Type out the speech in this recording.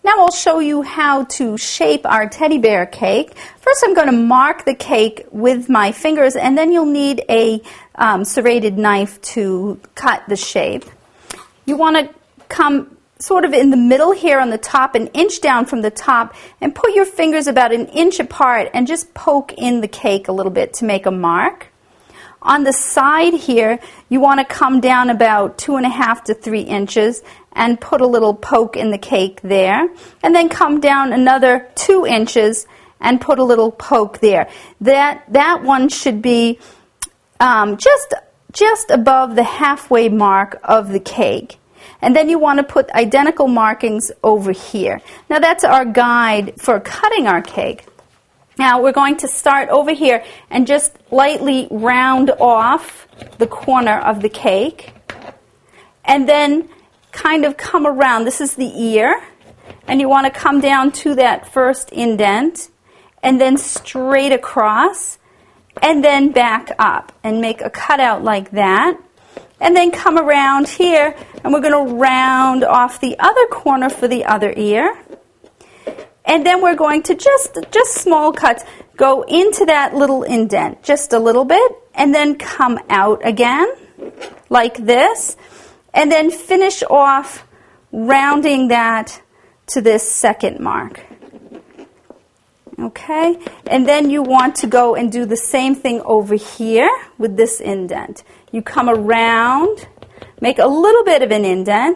Now I'll show you how to shape our teddy bear cake. First I'm going to mark the cake with my fingers, and then you'll need a serrated knife to cut the shape. You want to come sort of in the middle here on the top, an inch down from the top, and put your fingers about an inch apart and just poke in the cake a little bit to make a mark. On the side here, you want to come down about 2.5 to 3 inches and put a little poke in the cake there, and then come down another 2 inches and put a little poke there. That one should be just above the halfway mark of the cake. And then you want to put identical markings over here. Now that's our guide for cutting our cake. Now we're going to start over here and just lightly round off the corner of the cake. And then kind of come around. This is the ear. And you want to come down to that first indent. And then straight across. And then back up. And make a cutout like that. And then come around here, and we're going to round off the other corner for the other ear. And then we're going to just small cuts, go into that little indent, just a little bit, and then come out again, like this. And then finish off rounding that to this second mark. Okay? And then you want to go and do the same thing over here with this indent. You come around, make a little bit of an indent,